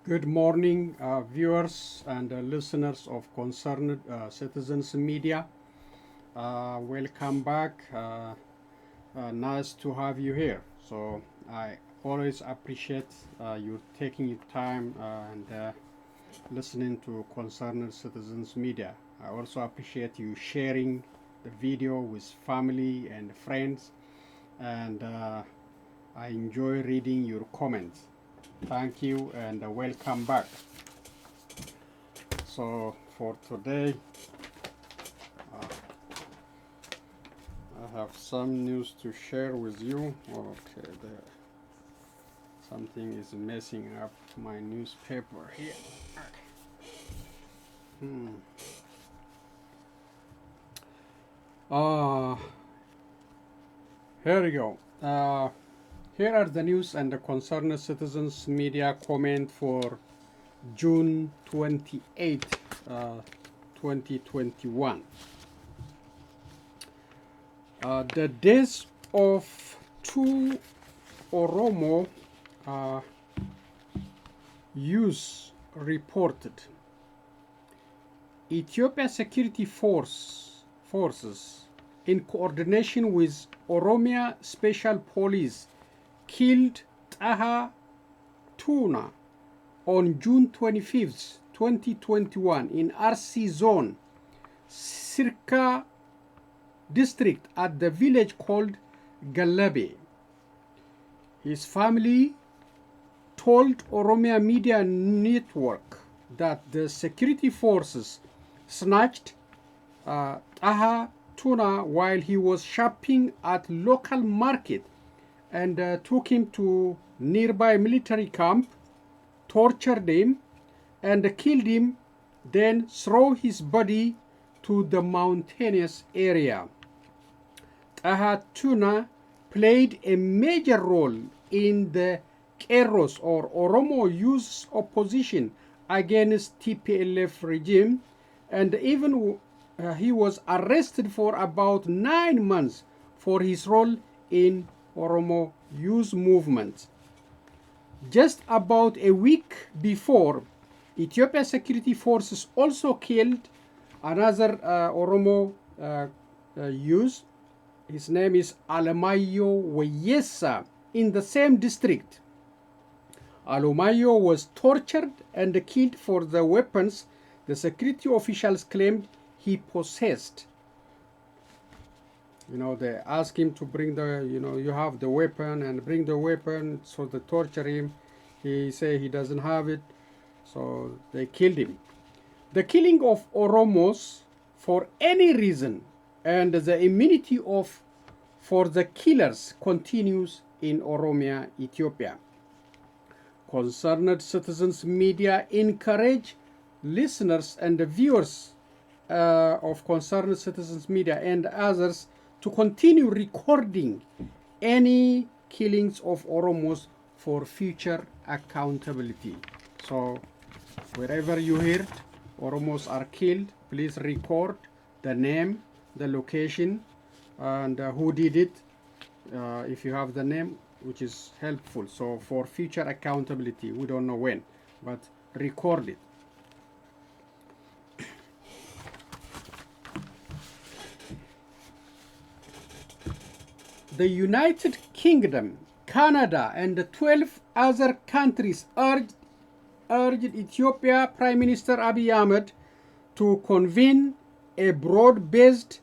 Good morning, viewers and listeners of Concerned Citizens Media. Welcome back. Nice to have you here. So I always appreciate you taking your time and listening to Concerned Citizens Media. I also appreciate you sharing the video with family and friends, and I enjoy reading your comments. Thank you and welcome back. So for today, I have some news to share with you. Okay, something is messing up my newspaper here. Here we go. Here are the news and the Concerned Citizens Media comment for June 28, 2021. The deaths of two Oromo youths reported. Ethiopia security forces, in coordination with Oromia Special Police, killed Taha Tuna on June 25, 2021 in RC Zone, Sirka district at the village called Galabe. His family told Oromia Media Network that the security forces snatched Taha Tuna while he was shopping at local market and took him to nearby military camp, tortured him and killed him, then threw his body to the mountainous area. Taha Tuna played a major role in the Keros or Oromo youth opposition against TPLF regime, and even he was arrested for about 9 months for his role in Oromo youth movement. Just about a week before, Ethiopia security forces also killed another Oromo youth. His name is Alamayo Weyesa in the same district. Alamayo was tortured and killed for the weapons the security officials claimed he possessed. They asked him to bring you have the weapon and bring the weapon, so they torture him. He said he doesn't have it, so they killed him. The killing of Oromos for any reason and the immunity for the killers continues in Oromia, Ethiopia. Concerned Citizens Media encourage listeners and viewers of Concerned Citizens Media and others to continue recording any killings of Oromos for future accountability. So wherever you hear Oromos are killed, please record the name, the location, and who did it, if you have the name, which is helpful. So for future accountability, we don't know when, but record it. The United Kingdom, Canada, and 12 other countries urged Ethiopia Prime Minister Abiy Ahmed to convene a broad-based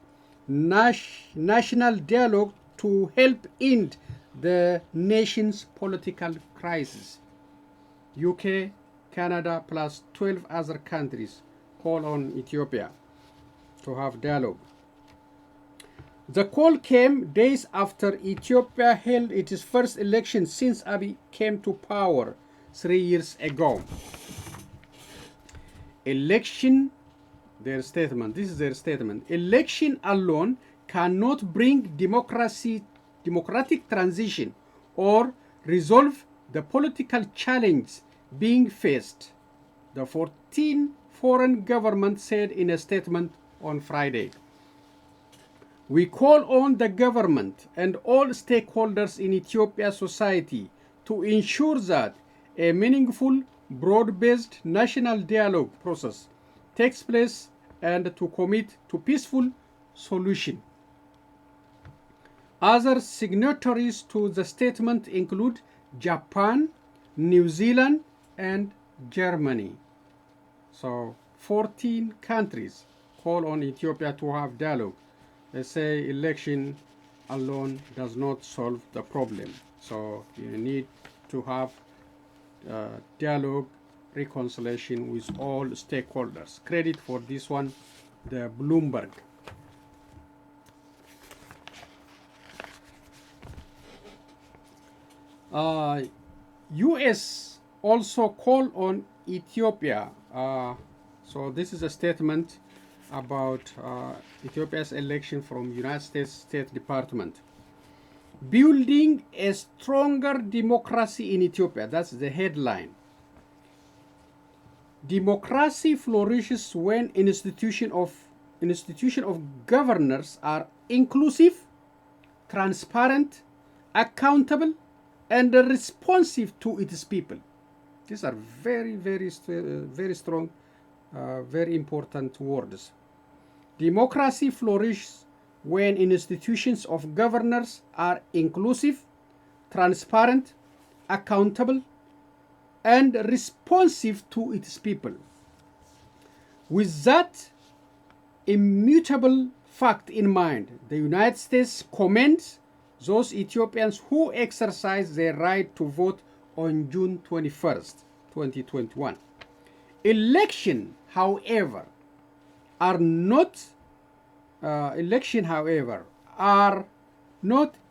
national dialogue to help end the nation's political crisis. UK, Canada, plus 12 other countries call on Ethiopia to have dialogue. The call came days after Ethiopia held its first election since Abiy came to power 3 years ago. This is their statement. Election alone cannot bring democratic transition or resolve the political challenge being faced, the 14 foreign government said in a statement on Friday. We call on the government and all stakeholders in Ethiopia's society to ensure that a meaningful, broad-based national dialogue process takes place and to commit to peaceful solution. Other signatories to the statement include Japan, New Zealand, and Germany. So 14 countries call on Ethiopia to have dialogue. They say election alone does not solve the problem. So you need to have dialogue, reconciliation with all stakeholders. Credit for this one, the Bloomberg. U.S. also called on Ethiopia. So this is a statement about Ethiopia's election from United States State Department. Building a stronger democracy in Ethiopia. That's the headline. Democracy flourishes when institution of governors are inclusive, transparent, accountable, and responsive to its people. These are very strong, very important words. Democracy flourishes when institutions of governors are inclusive, transparent, accountable, and responsive to its people. With that immutable fact in mind, the United States commends those Ethiopians who exercise their right to vote on June 21st, 2021. Election, however, are not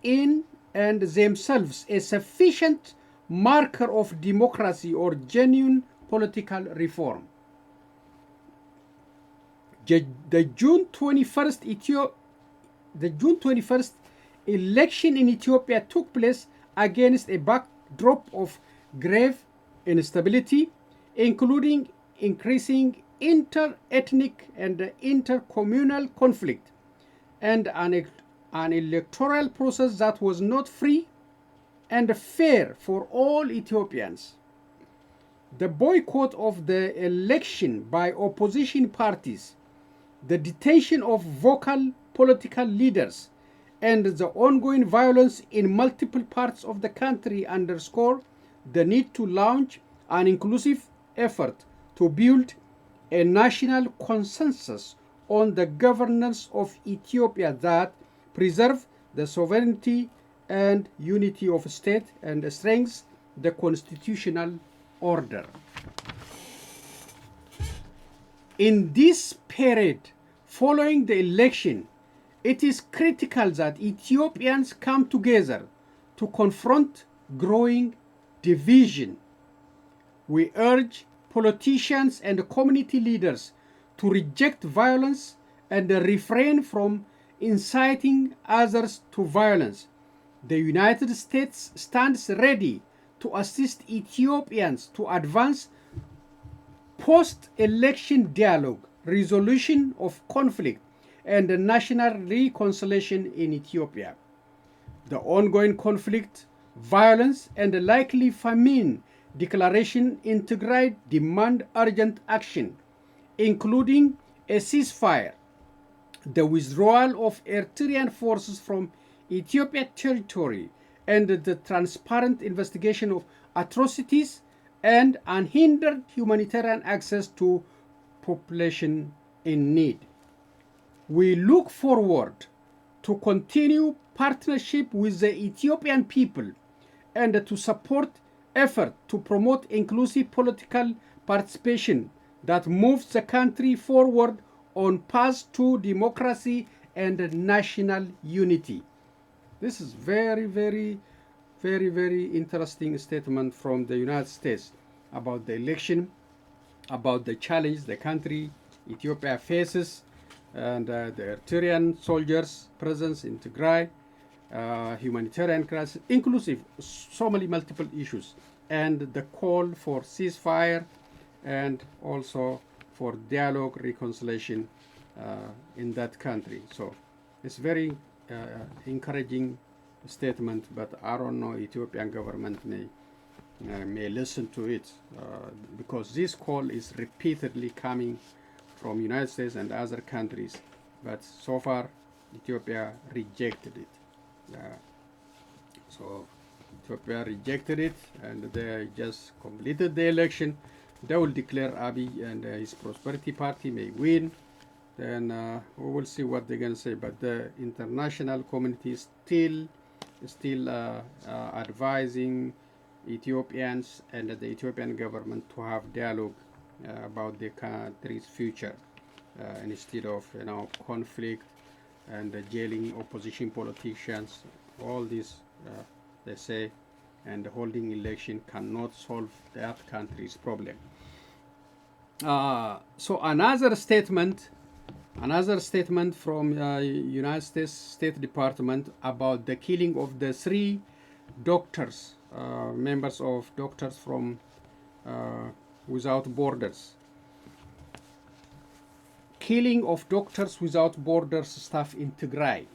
in and themselves a sufficient marker of democracy or genuine political reform. The June 21st election in Ethiopia took place against a backdrop of grave instability, including increasing inter-ethnic and inter-communal conflict, and an electoral process that was not free and fair for all Ethiopians. The boycott of the election by opposition parties, the detention of vocal political leaders, and the ongoing violence in multiple parts of the country underscore the need to launch an inclusive effort to build a national consensus on the governance of Ethiopia that preserve the sovereignty and unity of state and strengthens the constitutional order. In this period following the election, it is critical that Ethiopians come together to confront growing division. We urge politicians and community leaders to reject violence and refrain from inciting others to violence. The United States stands ready to assist Ethiopians to advance post-election dialogue, resolution of conflict, and national reconciliation in Ethiopia. The ongoing conflict, violence, and likely famine declaration in Tigray demand urgent action, including a ceasefire, the withdrawal of Eritrean forces from Ethiopia territory, and the transparent investigation of atrocities and unhindered humanitarian access to population in need. We look forward to continue partnership with the Ethiopian people and to support effort to promote inclusive political participation that moves the country forward on path to democracy and national unity. This is very interesting statement from the United States about the election, about the challenge the country, Ethiopia faces, and the Eritrean soldiers' presence in Tigray, humanitarian crisis, inclusive so many multiple issues, and the call for ceasefire and also for dialogue, reconciliation in that country. So it's very encouraging statement, but I don't know Ethiopian government may may listen to it, because this call is repeatedly coming from United States and other countries, but so far Ethiopia rejected it. So Ethiopia rejected it, and they just completed the election. They will declare Abiy and his Prosperity Party may win. Then we will see what they're going to say. But the international community is still advising Ethiopians and the Ethiopian government to have dialogue about the country's future, instead of conflict and jailing opposition politicians. All this they say, and holding election cannot solve that country's problem. So another statement from United States State Department about the killing of the 3 doctors, members of Doctors from Without Borders. Killing of Doctors Without Borders staff in Tigray.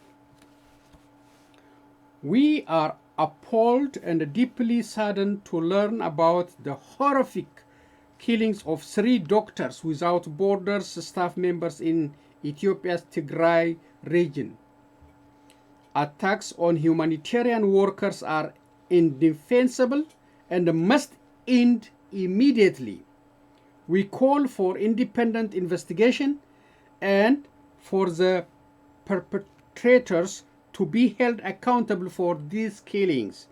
We are appalled and deeply saddened to learn about the horrific killings of 3 Doctors Without Borders staff members in Ethiopia's Tigray region. Attacks on humanitarian workers are indefensible and must end immediately. We call for independent investigation and for the perpetrators to be held accountable for these killings.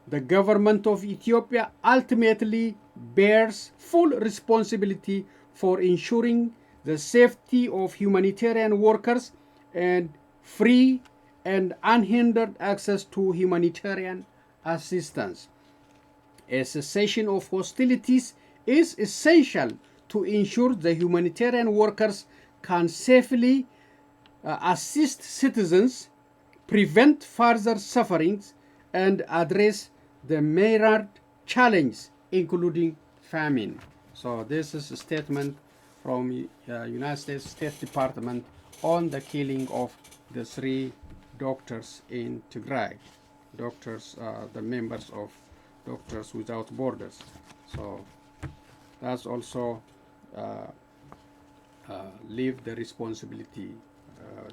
The government of Ethiopia ultimately bears full responsibility for ensuring the safety of humanitarian workers and free and unhindered access to humanitarian assistance. A cessation of hostilities is essential to ensure the humanitarian workers can safely assist citizens, prevent further sufferings, and address the myriad challenges, including famine. So this is a statement from United States State Department on the killing of the 3 doctors in Tigray. Doctors, the members of Doctors Without Borders. So that's also leave the responsibility,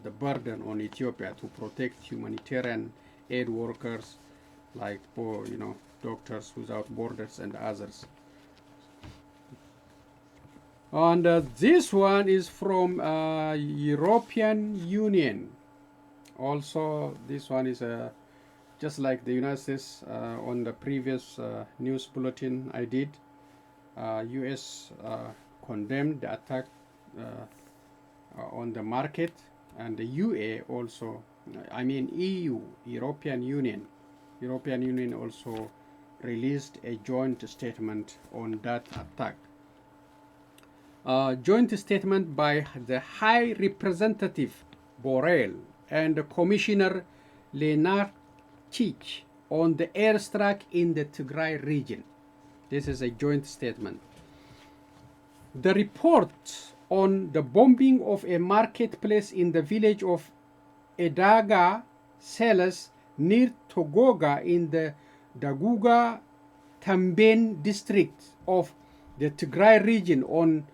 the burden on Ethiopia to protect humanitarian aid workers like Doctors Without Borders and others. And this one is from European Union. Also, this one is just like the United States. On the previous news bulletin I did, U.S. condemned the attack on the market, and the UA also, EU, European Union also released a joint statement on that attack. Joint statement by the High Representative Borrell and Commissioner Lenarchich on the airstrike in the Tigray region. This is a joint statement. The report on the bombing of a marketplace in the village of Edaga Seles near Togoga in the Daguga Tamben district of the Tigray region on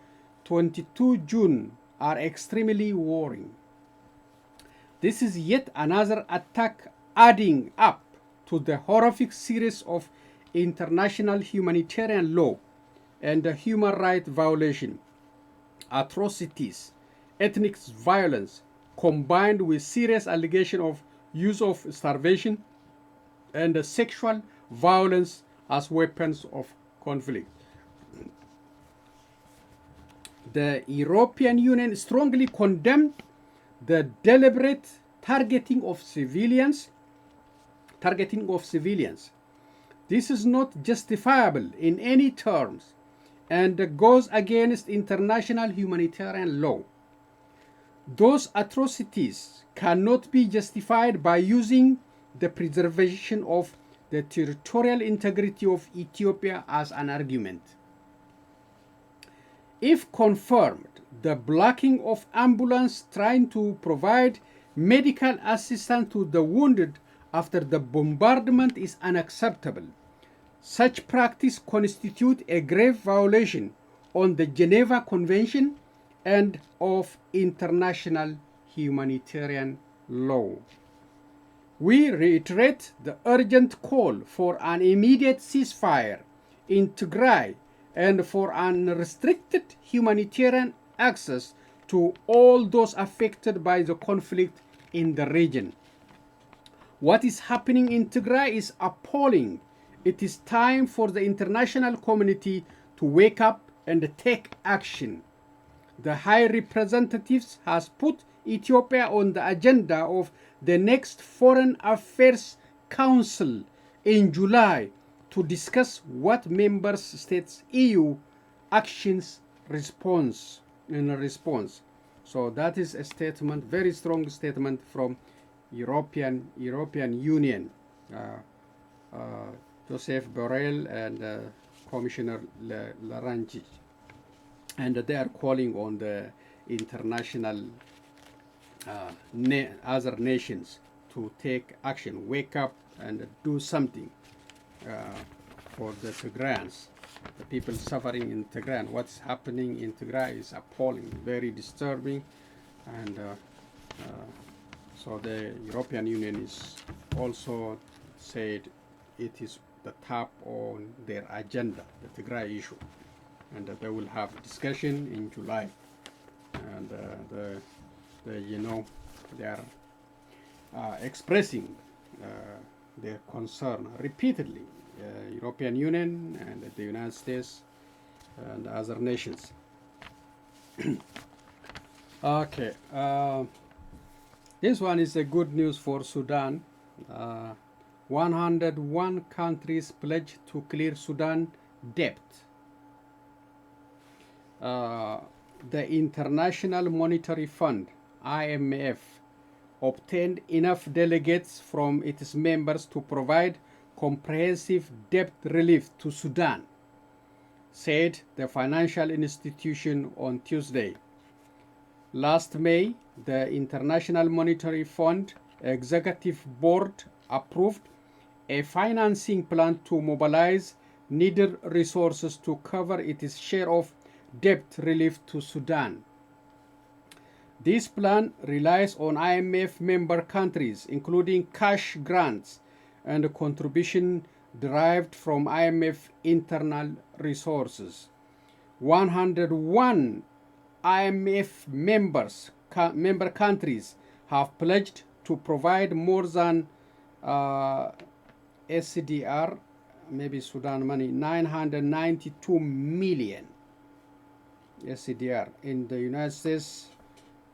22 June are extremely worrying. This is yet another attack adding up to the horrific series of international humanitarian law and human rights violation, atrocities, ethnic violence, combined with serious allegation of use of starvation and sexual violence as weapons of conflict. The European Union strongly condemned the deliberate targeting of civilians. This is not justifiable in any terms and goes against international humanitarian law. Those atrocities cannot be justified by using the preservation of the territorial integrity of Ethiopia as an argument. If confirmed, the blocking of ambulance trying to provide medical assistance to the wounded after the bombardment is unacceptable. Such practice constitutes a grave violation on the Geneva Convention and of international humanitarian law. We reiterate the urgent call for an immediate ceasefire in Tigray and for unrestricted humanitarian access to all those affected by the conflict in the region. What is happening in Tigray is appalling. It is time for the international community to wake up and take action. The High Representative has put Ethiopia on the agenda of the next Foreign Affairs Council in July to discuss what member states EU actions in response. So that is a statement, very strong statement from European Union. Joseph Borrell and Commissioner Laranji, and they are calling on the international other nations to take action, wake up and do something for the Tigrayans, the people suffering in Tigray. What's happening in Tigray is appalling, very disturbing, and so the European Union is also said it is the top on their agenda, the Tigray issue, and they will have a discussion in July, and they are expressing their concern repeatedly, European Union and the United States and other nations. Okay, this one is a good news for Sudan. 101 countries pledged to clear Sudan debt. The International Monetary Fund, IMF, obtained enough delegates from its members to provide comprehensive debt relief to Sudan, said the financial institution on Tuesday. Last May, the International Monetary Fund Executive Board approved a financing plan to mobilize needed resources to cover its share of debt relief to Sudan. This plan relies on IMF member countries, including cash grants and contribution derived from IMF internal resources. 101 IMF member countries have pledged to provide more than SCDR, maybe Sudan money, 992 million SCDR. In the United States,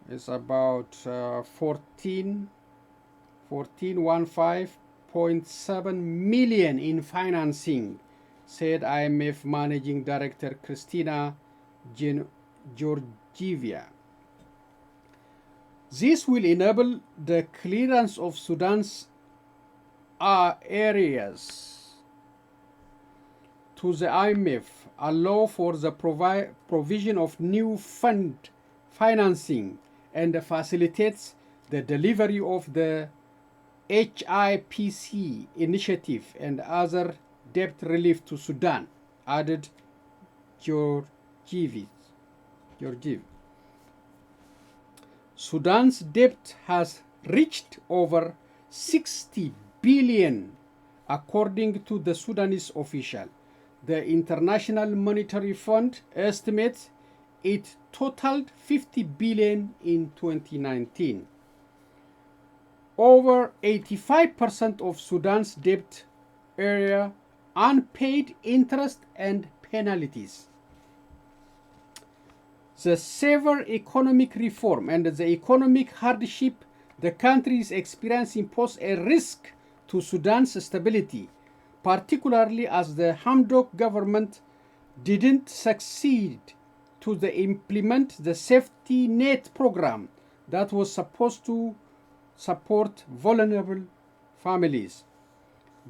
it's about 14.7 million in financing, said IMF Managing Director Christina Georgieva. This will enable the clearance of Sudan's areas to the IMF, allow for the provision of new fund financing, and facilitates the delivery of the HIPC initiative and other debt relief to Sudan, added Georgieva. Sudan's debt has reached over 60 billion, according to the Sudanese official. The International Monetary Fund estimates it totaled 50 billion in 2019. Over 85% of Sudan's debt area unpaid interest and penalties. The severe economic reform and the economic hardship the country is experiencing pose a risk to Sudan's stability, particularly as the Hamdok government didn't succeed to implement the safety net program that was supposed to support vulnerable families.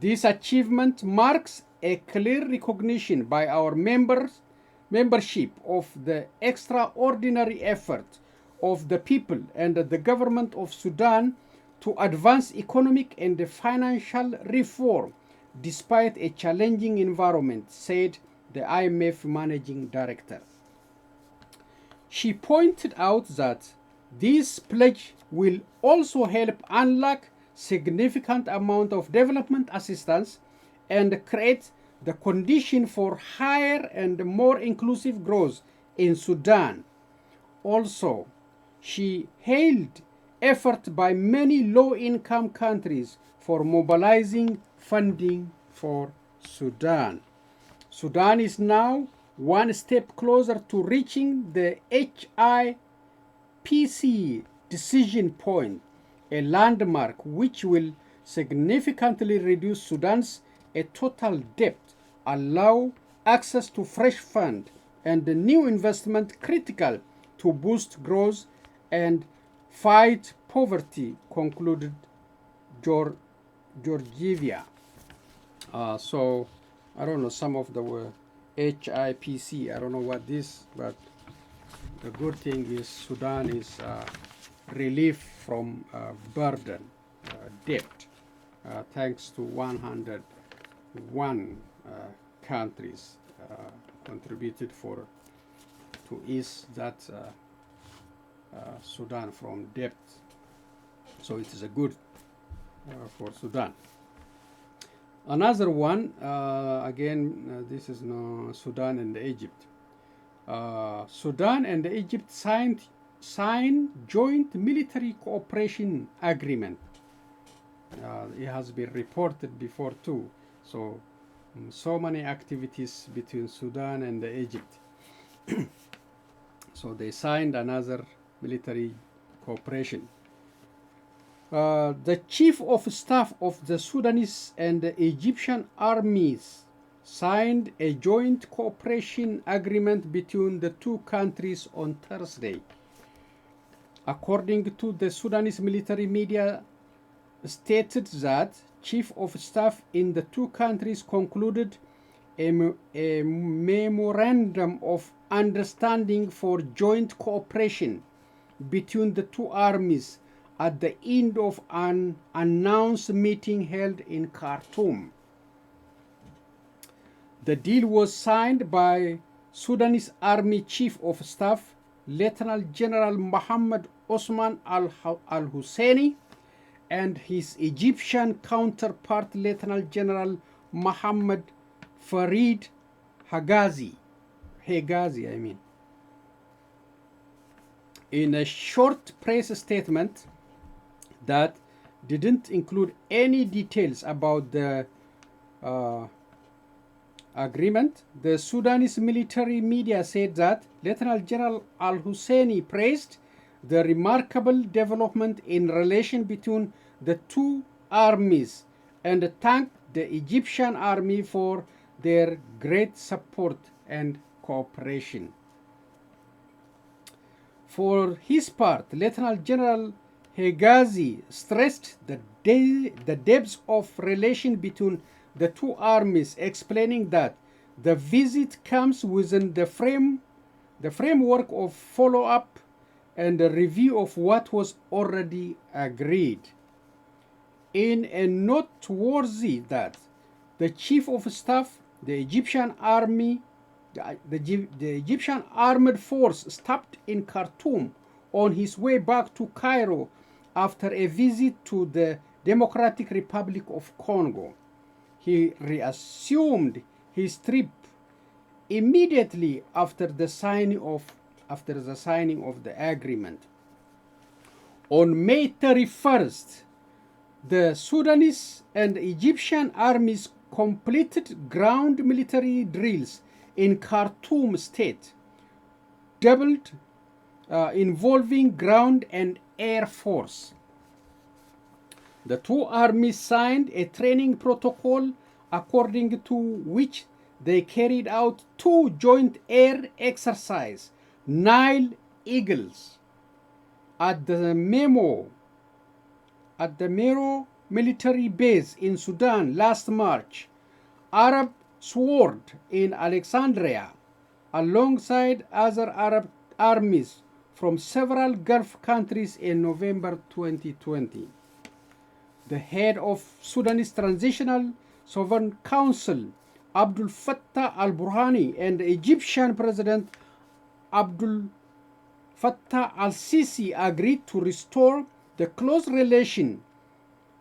This achievement marks a clear recognition by our membership of the extraordinary effort of the people and the government of Sudan to advance economic and financial reform despite a challenging environment, said the IMF managing director. She pointed out that this pledge will also help unlock significant amount of development assistance and create the condition for higher and more inclusive growth in Sudan. Also, she hailed effort by many low-income countries for mobilizing funding for Sudan. Sudan is now one step closer to reaching the HIPC decision point, a landmark which will significantly reduce Sudan's total debt, allow access to fresh funds and new investment critical to boost growth and fight poverty, concluded Georgieva. So, I don't know, some of the HIPC, I don't know what this, but the good thing is Sudan is relief from burden, debt, thanks to 101 countries contributed to ease that Sudan from debt. So it is a good for Sudan. Another one, again, this is no Sudan and Egypt. Sudan and Egypt signed joint military cooperation agreement. It has been reported before too. So many activities between Sudan and Egypt. So they signed another military cooperation. The chief of staff of the Sudanese and the Egyptian armies signed a joint cooperation agreement between the two countries on Thursday. According to the Sudanese military media, stated that chief of staff in the two countries concluded a memorandum of understanding for joint cooperation between the two armies at the end of an announced meeting held in Khartoum. The deal was signed by Sudanese Army Chief of Staff Lieutenant General Mohammed Osman al-Husseini and his Egyptian counterpart Lieutenant General Mohammed Farid Hegazi. In a short press statement that didn't include any details about the agreement, the Sudanese military media said that Lieutenant General al-Husseini praised the remarkable development in relation between the two armies and thanked the Egyptian army for their great support and cooperation. For his part, Lieutenant General Hegazi stressed the depths of relation between the two armies, explaining that the visit comes within the framework of follow-up and a review of what was already agreed. In a noteworthy that the chief of staff, the Egyptian army, the Egyptian armed force stopped in Khartoum on his way back to Cairo after a visit to the Democratic Republic of Congo. He reassumed his trip immediately after the signing of the agreement. On May 31st, the Sudanese and Egyptian armies completed ground military drills in Khartoum state, involving ground and air force. The two armies signed a training protocol according to which they carried out two joint air exercises, Nile Eagles, at the Mero military base in Sudan last March, Arab Sword in Alexandria, alongside other Arab armies from several Gulf countries in November 2020. The head of Sudanese Transitional Sovereign Council Abdul Fattah al-Burhani and Egyptian President Abdul Fattah al-Sisi agreed to restore the close relation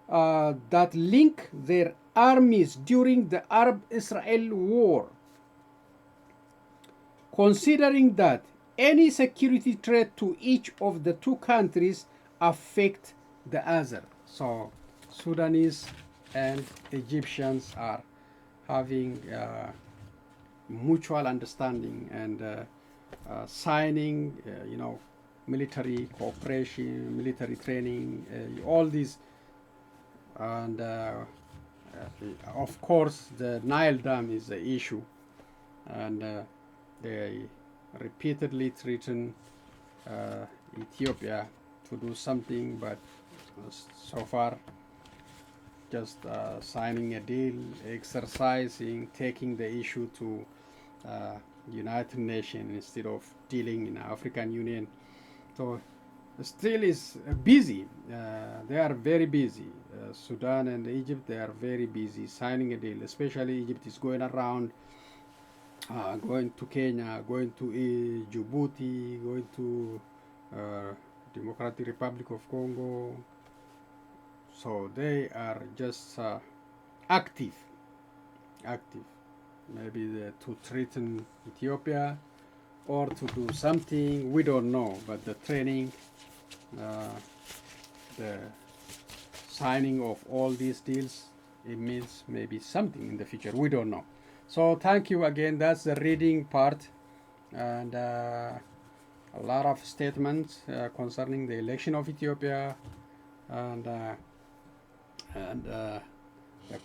that link their armies during the Arab-Israel war, considering that any security threat to each of the two countries affect the other. So Sudanese and Egyptians are having mutual understanding and signing, military cooperation, military training, all these. And of course, the Nile Dam is the issue. And they repeatedly threaten Ethiopia to do something, but so far just signing a deal, exercising, taking the issue to United Nations instead of dealing in African Union. So still is busy. They are very busy. Sudan and Egypt, they are very busy signing a deal. Especially Egypt is going around, going to Kenya, going to Djibouti, going to Democratic Republic of Congo. So they are just active. Maybe to threaten Ethiopia or to do something, we don't know. But the training, the signing of all these deals, it means maybe something in the future, we don't know. So thank you again. That's the reading part, and a lot of statements concerning the election of Ethiopia and the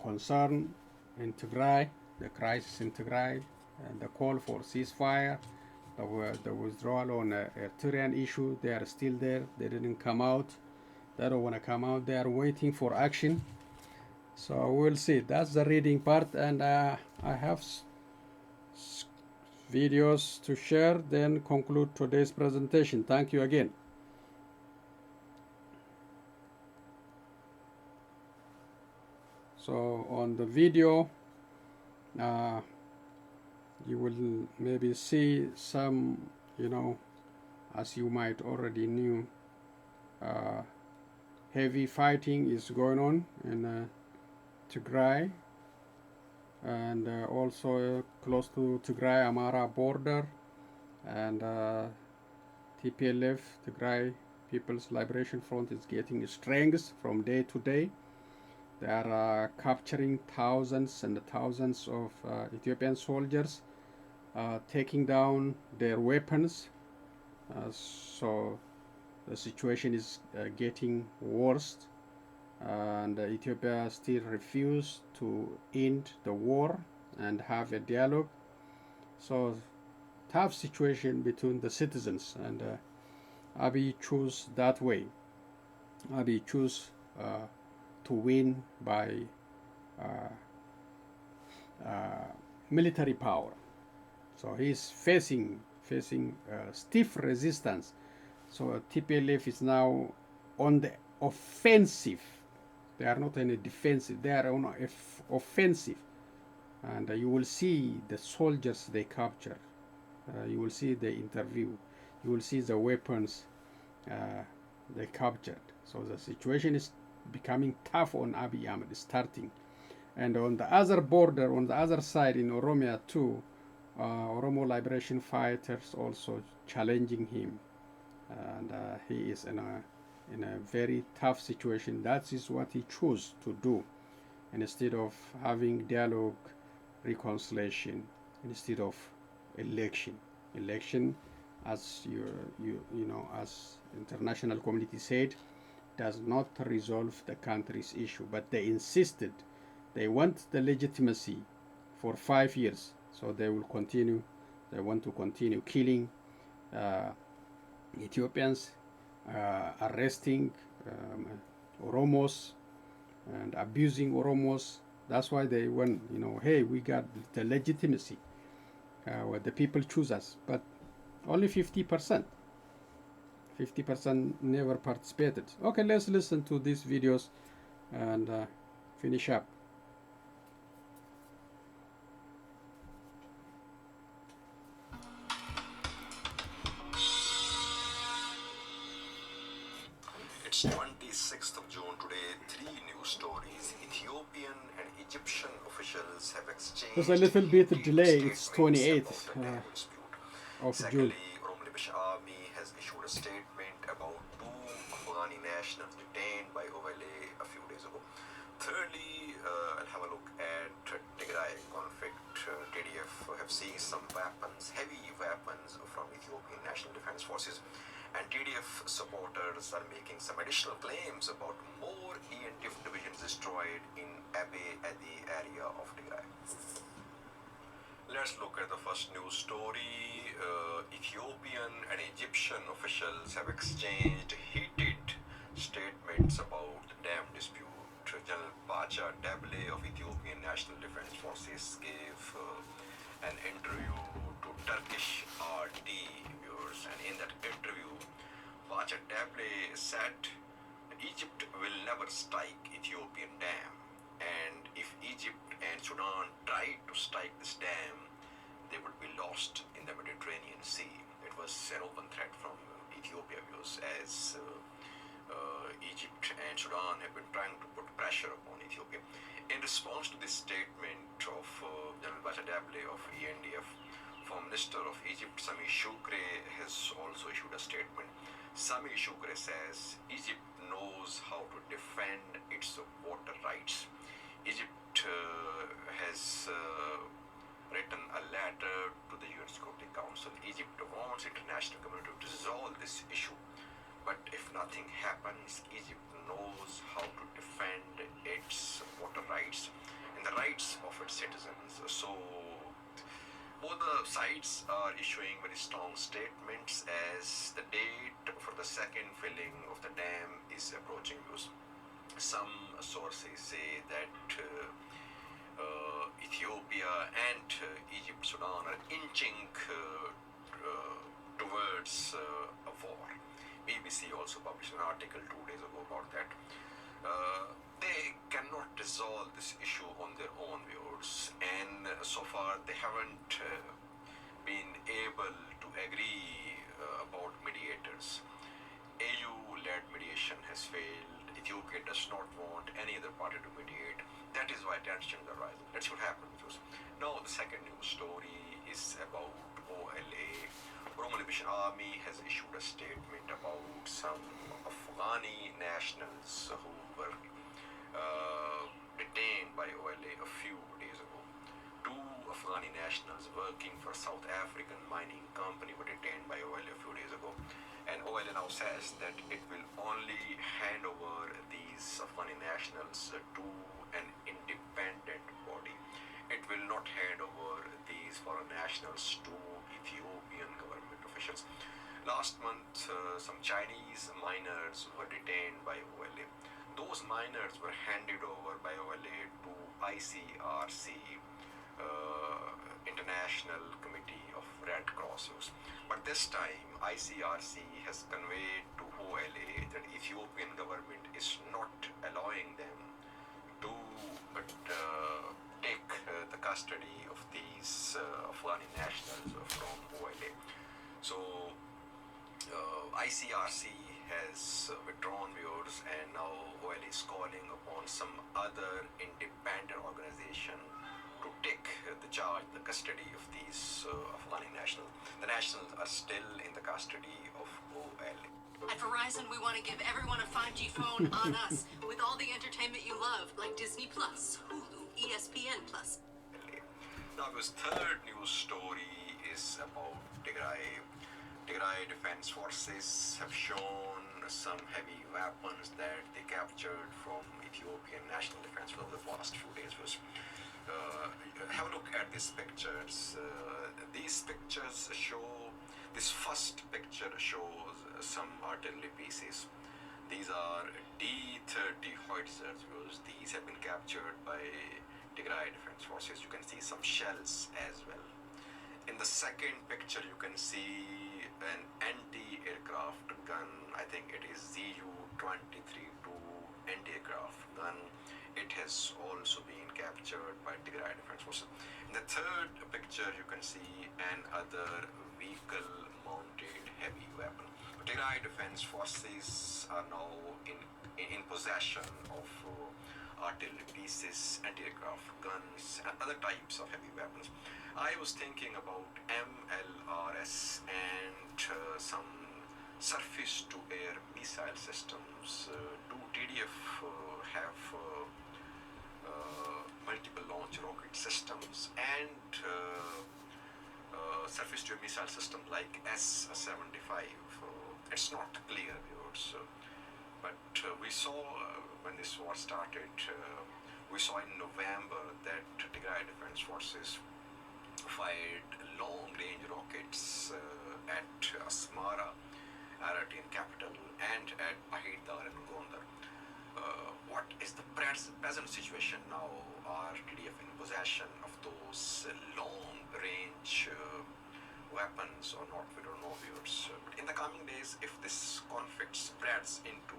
concern in Tigray, the crisis in Tigray, and the call for ceasefire, the withdrawal on the Eritrean issue. They are still there. They didn't come out. They don't want to come out. They are waiting for action. So we'll see. That's the reading part, and I have videos to share, then conclude today's presentation. Thank you again. So on the video, you will maybe see some, as you might already knew, heavy fighting is going on in Tigray, and also close to Tigray-Amara border, and TPLF, Tigray People's Liberation Front, is getting strength from day to day. They are capturing thousands and thousands of Ethiopian soldiers, taking down their weapons. So the situation is getting worse, and Ethiopia still refused to end the war and have a dialogue. So tough situation between the citizens, and Abiy chose that way. Abiy chose to win by military power. So he's facing stiff resistance. So TPLF is now on the offensive. They are not in a defensive. They are on offensive. And you will see the soldiers they capture. You will see the interview. You will see the weapons they captured. So the situation is becoming tough on Abiy Ahmed, starting. And on the other border, on the other side in Oromia too, Oromo liberation fighters also challenging him. And he is in a very tough situation. That is what he chose to do. And instead of having dialogue, reconciliation, instead of election, as as international community said, does not resolve the country's issue. But they insisted. They want the legitimacy for 5 years, so they will continue. They want to continue killing Ethiopians, arresting Oromos and abusing Oromos. That's why they went, hey, we got the legitimacy. Where the people choose us, but only 50%. 50% never participated. Okay, let's listen to these videos and finish up. It's 26th of June today. Three news stories. Ethiopian and Egyptian officials have exchanged There's a little bit of delay. It's statements 28th about the dam dispute. of June. Secondly, Oromia army has issued a statement about two Afghani nationals detained by OLA a few days ago. Thirdly, I'll have a look at Tigray conflict. TDF have seized some weapons, heavy weapons from Ethiopian National Defense Forces, and TDF supporters are making some additional claims about more ENTF divisions destroyed in Abe Adi area of Tigray. Let's look at the first news story. Ethiopian and Egyptian officials have exchanged heated statements about the dam dispute. General Bacha Dable of Ethiopian National Defense Forces gave an interview to Turkish RT viewers, and in that interview, Bacha Dable said Egypt will never strike Ethiopian dam, and if Egypt and Sudan tried to strike this dam, they would be lost in the Mediterranean Sea. It was an open threat from Ethiopia viewers, as Egypt and Sudan have been trying to put pressure upon Ethiopia. In response to this statement of General Bacha Dable of ENDF, Foreign Minister of Egypt Sami Shukri has also issued a statement. Sami Shukri says Egypt knows how to defend its water rights. Egypt has written a letter to the UN Security Council. Egypt wants international community to resolve this issue. But if nothing happens, Egypt knows how to defend its water rights and the rights of its citizens. So both the sides are issuing very strong statements as the date for the second filling of the dam is approaching. Some sources say that Ethiopia and Egypt, Sudan are inching towards a war. BBC also published an article 2 days ago about that. They cannot resolve this issue on their own, viewers, and so far they haven't been able to agree about mediators. AU-led mediation has failed. Ethiopia does not want any other party to mediate. That is why tensions are rising. That's what happened. Now the second news story is about OLA. Oromia army has issued a statement about some Afghani nationals who were detained by OLA a few days ago. Two Afghani nationals working for South African mining company were detained by OLA a few days ago, and OLA now says that it will only hand over these Afghani nationals to an independent body. It will not hand over these foreign nationals to Ethiopian government officials. Last month, some Chinese miners were detained by OLA. Those miners were handed over by OLA to ICRC, International Committee of Red Cross. But this time, ICRC has conveyed to OLA that Ethiopian government is not allowing them to take the custody of these Afghani nationals from OLA. So ICRC has withdrawn viewers, and now OLA is calling upon some other independent organization to take the charge, the custody of these Afghani nationals. The nationals are still in the custody of OLA. At Verizon, we want to give everyone a 5G phone on us with all the entertainment you love, like Disney Plus, Hulu, ESPN Plus. Now, his third news story is about Tigray. Tigray Defense Forces have shown some heavy weapons that they captured from Ethiopian National Defense for the past few days. Have a look at these pictures. These pictures show, this first picture shows some artillery pieces. These are D-30 howitzers. These have been captured by Tigray Defense Forces. You can see some shells as well. In the second picture, you can see an anti-aircraft gun. I think it is ZU-232 anti-aircraft gun. It has also been captured by Tigray Defense Forces. In the third picture, you can see another vehicle-mounted heavy weapon. Tigray Defense Forces are now in possession of artillery pieces, anti-aircraft guns, and other types of heavy weapons. I was thinking about MLRS and some surface-to-air missile systems. Do TDF have multiple launch rocket systems and surface-to-air missile system like S-75? It's not clear, viewers. But we saw when this war started, we saw in November that Tigray Defense Forces fired long-range rockets at Asmara, Eritrean capital, and at Bahidar and Gondar. What is the present situation now? Are TDF in possession of those long-range weapons or not? We don't know, viewers. But in the coming days, if this conflict spreads into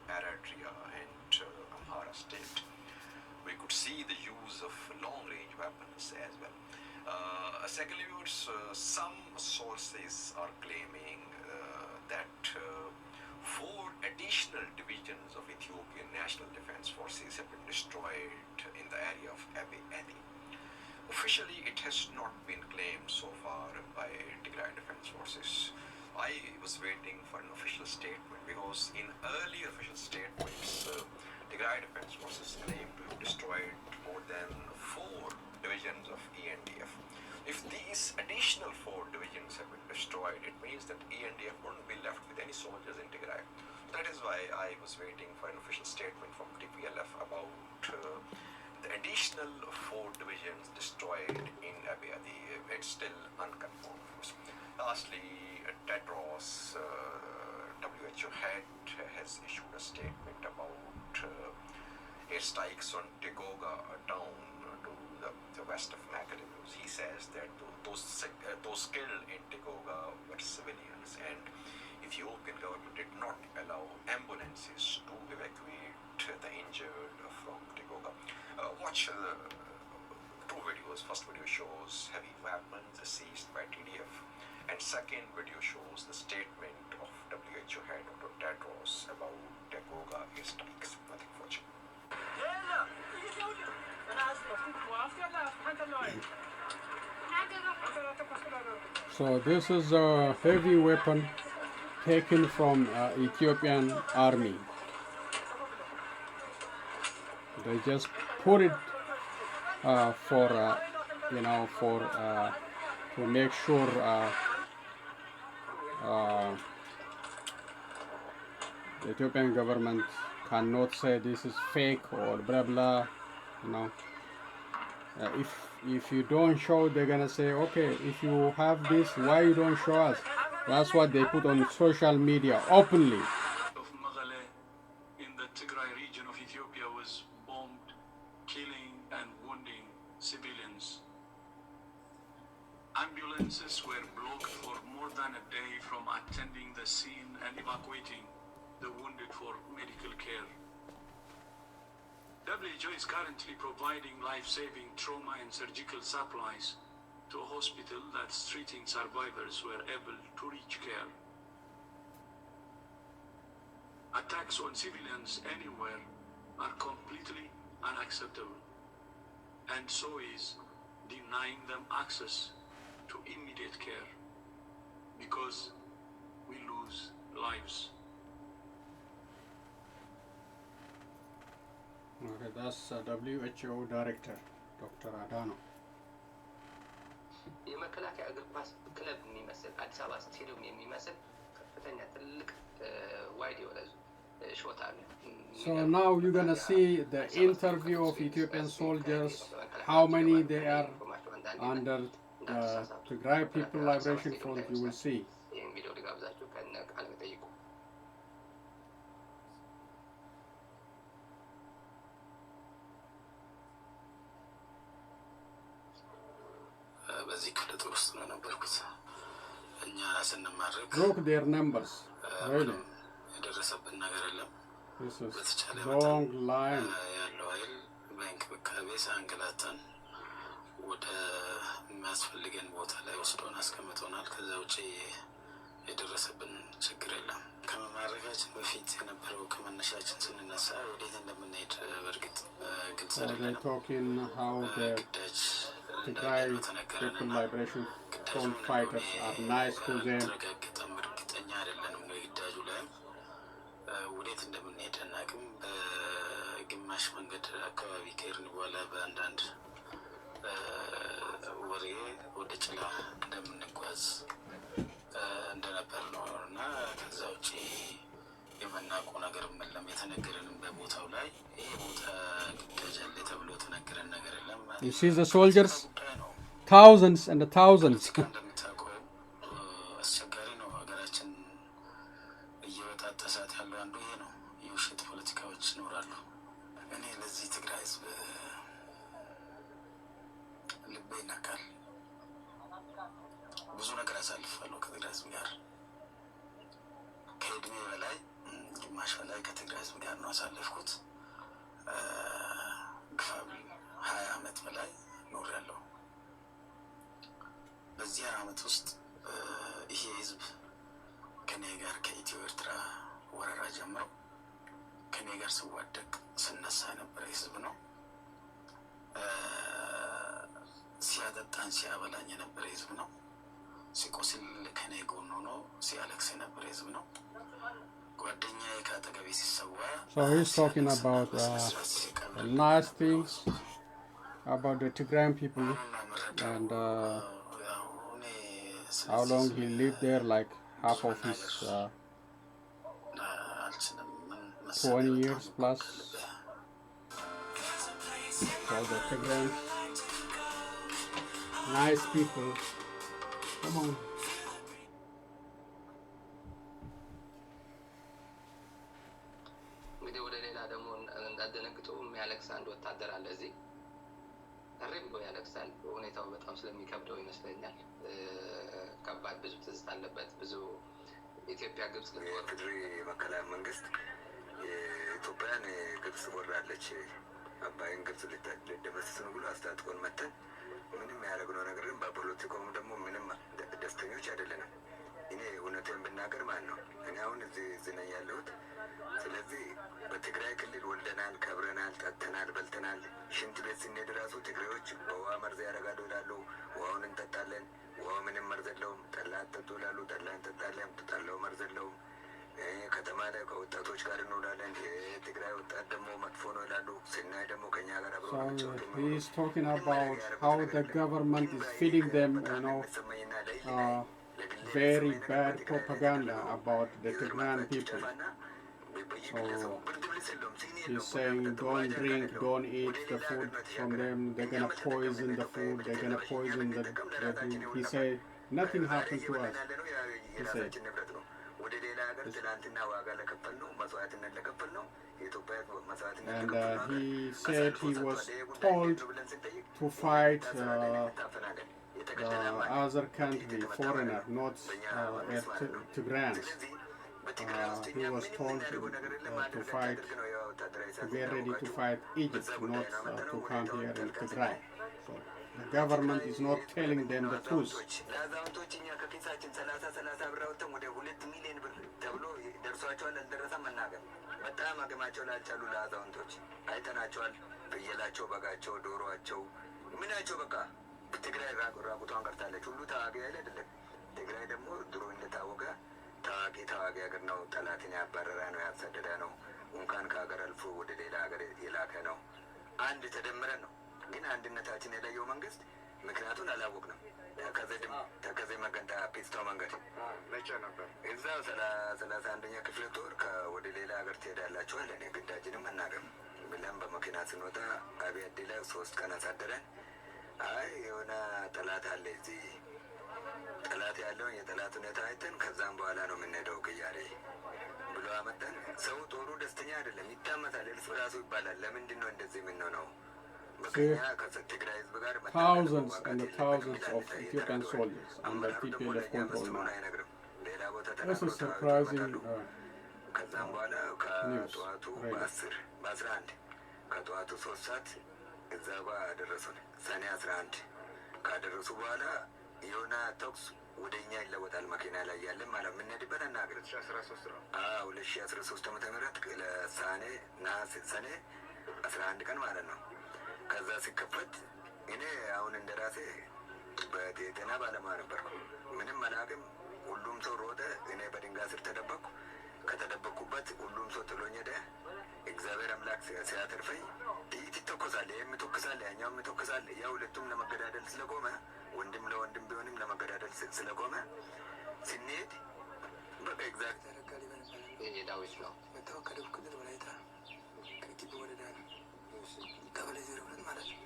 Eritrea and Amhara state, we could see the use of long-range weapons as well. Secondly, viewers, some sources are claiming that 4 additional divisions of Ethiopian National Defense Forces have been destroyed in the area of Abiy Adi. Officially, it has not been claimed so far by Tigray Defense Forces. I was waiting for an official statement because in earlier official statements, Tigray Defense Forces claimed to have destroyed more than 4 divisions of ENDF. If these additional 4 divisions have been destroyed, it means that ENDF wouldn't be left with any soldiers in Tigray. That is why I was waiting for an official statement from TPLF about the additional 4 divisions destroyed in Abiy Adi. It's still unconfirmed. Lastly, Tedros, WHO head, has issued a statement about airstrikes on Tegoga town to the west of Mekelle. He says that those killed in Tegoga were civilians, and Ethiopian government did not allow ambulances to evacuate the injured from Tegoga. Watch 2 videos. First video shows heavy weapons seized by TDF, and second video shows the statement of WHO head Dr. Tedros about Tegoga airstrikes. Nothing for you. So this is a heavy weapon taken from Ethiopian army. They just put it to make sure the Ethiopian government cannot say this is fake or blah blah. If you don't show, they're gonna say, okay, if you have this, why you don't show us? That's what they put on social media openly. Of Mekelle in the Tigray region of Ethiopia was bombed, killing and wounding civilians. Ambulances were blocked for more than a day from attending the scene and evacuating the wounded for medical care. WHO is currently providing life-saving trauma and surgical supplies to a hospital that's treating survivors who are able to reach care. Attacks on civilians anywhere are completely unacceptable, and so is denying them access to immediate care, because we lose lives. Okay, that's WHO Director, Dr. Adano. የመከላከያ እግር ኳስ ክለብ የሚመስል አዲስ አበባ ስቴዲየም የሚመስል ከፍተኛ ትልቅ ዋይድ የሆነ ሾት አለ። So now you're gonna see the interview of Ethiopian soldiers, how many they are under the Tigray People Liberation Front. You will see. ይህን ቪዲዮ ልጋብዛችሁ ከነ ቃለ መጠይቁ። በዚህ ክፍለ ጦር ውስጥ ነው ነበርኩት። እኛ ስንማረክ Look their numbers. Really. የደረሰብን ነገር የለም። This is በተቻለ long line. ያለው ኃይል በእንክብካቤ ሳንገላታን ወደ የሚያስፈልገን ቦታ ላይ ወስዶን አስቀምጦናል። ከዛ ውጭ የደረሰብን ችግር የለም። ከመማረካችን በፊት የነበረው ከመነሻችን ስንነሳ ወዴት እንደምንሄድ በእርግጥ ግልጽ አይደለም። ግዳጅ Tigray People Liberation Front fighters are nice to them. ተረጋግጠም እርግጠኛ አይደለንም ወይ ግዳጁ ላይ ወዴት እንደምንሄድ አናውቅም። በግማሽ መንገድ አካባቢ ከሄድን በኋላ በአንዳንድ ወሬ ወደ ጭላ እንደምንጓዝ እንደነበር ነው እና ከዛ ውጪ የምናውቀው ነገርም የለም። የተነገረንም በቦታው ላይ ይሄ ቦታ ግዳጅ አለ ተብሎ የተነገረን ነገር የለም። You see the soldiers, thousands and thousands. እንደምታውቀው አስቸጋሪ ነው። ሀገራችን እየወጣጠሳት ያለው አንዱ ይሄ ነው። የውሸት ፖለቲካዎች ይኖራሉ። እኔ ለዚህ ትግራይ ህዝብ ልቤ ይነካል። ብዙ ነገር አሳልፋለሁ ከትግራይ ህዝብ ጋር ከእድሜ በላይ ግማሽ በላይ ከትግራይ ህዝብ ጋር ነው አሳልፍኩት። ግፋብል 20 ዓመት በላይ ኖሬያለሁ። በዚህ ዓመት ውስጥ ይሄ ህዝብ ከኔ ጋር ከኢትዮ ኤርትራ ወረራ ጀምሮ ከኔ ጋር ሲዋደቅ ስነሳ የነበረ ህዝብ ነው። ሲያጠጣን ሲያበላኝ የነበረ ህዝብ ነው። ሲቆስል ከኔ ጎን ሆኖ ሲያለቅስ የነበረ ህዝብ ነው። ጓደኛዬ ከአጠገቤ ሲሰዋ So he's talking about nice things about the Tigrayan people and how long he lived there, like half of his 20 years plus. So the Tigrayans, nice people. Come on. እንግዲህ ወደ ሌላ ደግሞ እንዳደነግጡ የሚያለቅስ አንድ ወታደር አለ እዚህ እሪ ብሎ ያለቅሳል። ሁኔታው በጣም ስለሚከብደው ይመስለኛል። ከባድ ብዙ ትዝታ አለበት። ብዙ ኢትዮጵያ ግብጽ የትግሬ መከላከያ መንግስት የኢትዮጵያን ግብጽ ወራለች አባይን ግብጽ ልትደመስስ ነው ብሎ አስታጥቆን መተን ምንም ያደረግነው ነገር ግን በፖለቲካውም ደግሞ ምንም ደስተኞች አይደለንም። እኔ እውነቴን ብናገር ማለት ነው እኔ አሁን እዚህ ነኝ ያለሁት። ስለዚህ በትግራይ ክልል ወልደናል፣ ከብረናል፣ ጠጥተናል፣ በልተናል። ሽንት ቤት ስንሄድ ራሱ ትግሬዎች በውሃ መርዝ ያደርጋሉ ይላሉ። ውሃውን እንጠጣለን። ውሃው ምንም መርዝ የለውም። ጠላ እንጠጡ ይላሉ። ጠላ እንጠጣለን። ጠላው መርዝ የለውም። ከተማ ላይ ከወጣቶች ጋር እንውላለን። የትግራይ ወጣት ደግሞ መጥፎ ነው ይላሉ። ስናይ ደግሞ ከኛ ጋር አብሮ So he is talking about how the government is feeding them, very bad propaganda about the Tigrayan people. So he's saying don't drink, don't eat the food from them. They're gonna poison the food. They're gonna poison the food. He said nothing happened to us. He said. And he said he was told to fight the other country, foreigner, not Tigrayans. He was told to fight, to get ready to fight Egypt, not to come here in Tigray. So the government is not telling them the truth. በጣም አቅማቸው ላልቻሉ ለአዛውንቶች አይተናቸዋል። ፍየላቸው፣ በጋቸው፣ ዶሮአቸው፣ ምናቸው በቃ ትግራይ ራቁቷን ቀርታለች። ሁሉ ተዋጊ አይደለም። ትግራይ ደግሞ ድሮ እንደታወቀ ተዋጊ ሀገር ነው። ጠላትን ያባረረ ነው፣ ያሰደደ ነው። እንኳን ከሀገር አልፎ ወደ ሌላ ሀገር የላከ ነው። አንድ ተደምረ ነው። ግን አንድነታችን የለየው መንግስት ምክንያቱን አላወቅንም። ተከዜ መገንታ ፒስቶ መንገድ መቼ ነበር? እዛው 31ኛ ክፍለ ጦር ወደ ሌላ ሀገር ትሄዳላችሁ አለን። ግዳጅንም አናውቅም ብለን በመኪና ስንወጣ አብያዴ ላይ 3 ቀን አሳደረን። አይ የሆነ ጠላት አለ እዚህ፣ ጠላት ያለውን የጠላት ሁኔታ አይተን ከዛም በኋላ ነው የምንሄደው ቅያሬ ብሎ አመጣን። ሰው ጦሩ ደስተኛ አይደለም፣ ይታመታል፣ እርስ በራሱ ይባላል። ለምንድን ነው እንደዚህ የምንሆነው? Thousands and thousands of Ethiopian soldiers under TPLF control now. This is surprising news. Right. ከጠዋቱ 3 ሰዓት እዛ ጋር አደረሱን። ሰኔ 11 ካደረሱ በኋላ የሆነ ተኩስ ወደኛ ይለወጣል መኪና ላይ ያለን ማለት ምን ነድበት አናገር 2013 ነው። 2013 ዓመተ ምህረት ለሳኔ ሰኔ 11 ቀን ማለት ነው። ከዛ ሲከፈት እኔ አሁን እንደራሴ በጤና ባለሙያ ነበርኩ። ምንም አላውቅም። ሁሉም ሰው ሮጠ። እኔ በድንጋይ ስር ተደበቅኩ። ከተደበቅኩበት ሁሉም ሰው ጥሎኝ ሄደ። እግዚአብሔር አምላክ ሲያተርፈኝ ጥይት ይተኮሳል፣ ይህም ይተኮሳል፣ ያኛውም ይተኮሳል። ያ ሁለቱም ለመገዳደል ስለቆመ ወንድም ለወንድም ቢሆንም ለመገዳደል ስለቆመ ስንሄድ በቃ እግዚአብሔር ተረጋሊ በነበረ ዳዊት ነው መታወቅ ከደቡብ ክልል ወላይታ ከግቢ ወረዳ ነው ቀበሌ 02 ማለት ነው።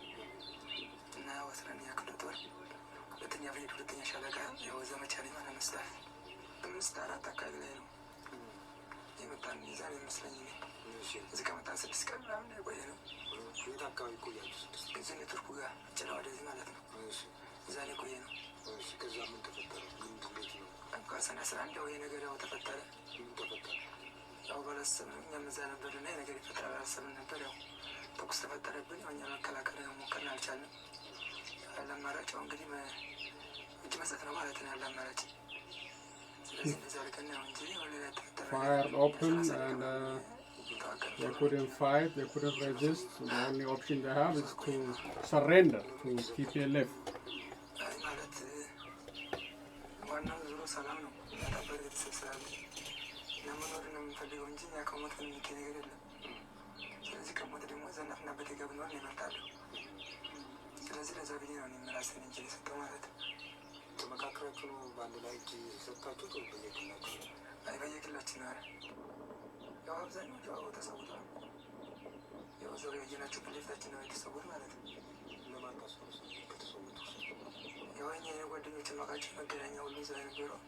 እና 11ኛ ክፍለ ጦር ሁለተኛ ብሬድ ሁለተኛ ሻለቃ ያው ዘመቻ ላይ ማለት መስታፍ 5-4 አካባቢ ላይ ነው የመጣን ይዛን ይመስለኝ እኔ እዚህ ከመጣን 6 ቀን ምናምን የቆየ ነው። የት አካባቢ ቆያችሁ? 6 ቀን እዚህ ቱርኩ ጋር ጭላ ወደዚህ ማለት ነው። እዛ ላይ ቆየ ነው። ከዛ ምን ተፈጠረ? እንዴት ነው? ሰኔ 11 ያው የነገር ያው ተፈጠረ። ምን ተፈጠረ? ያው ባላሰብንም እኛም እዛ ነበርና የነገር ይፈጠራል አላሰብንም ነበር። ያው ተኩስ ተፈጠረብን። ያው እኛ መከላከል ያው ሞከርን አልቻልንም። ያለ አማራጭ ያው እንግዲህ እጅ መስጠት ነው ማለት ነው ያለ አማራጭ። ስለዚህ እንደዛ አድርገን ያው እንጂ ወደ ላይ ተፈጠረ። Fire open and they couldn't fight, they couldn't resist. The only option they have is to surrender to TPLF. ማለት ዋናው ዞሮ ሰላም ነው። ያዳበር ቤተሰብ ስላለ ለመኖር ነው የምንፈልገው እንጂ እኛ ከሞት የሚገኝ ነገር የለም። ስለዚህ ከሞት ደግሞ ዘናፍና በቴጋ ብንሆን ይመርጣለሁ። ስለዚህ ለዛ ብዬ ነው የሚመላሰን እንጂ የሰጠው ማለት ነው። ተመካከራችሁ ነው በአንድ ላይ እጅ የሰጣችሁት ወይ በየግላችሁ? አይ በየግላችን ነው። ያው አብዛኛው ያው ተሰውቷል። ያው ዘው ያየናቸው ከሌፍታችን ነው የተሰውት ማለት ነው። ለማን ታስታውሱ? ከተሰውት ውስጥ ያው እኛ የጓደኞችን ማቃቸው መገናኛ ሁሉ እዛ ነበረው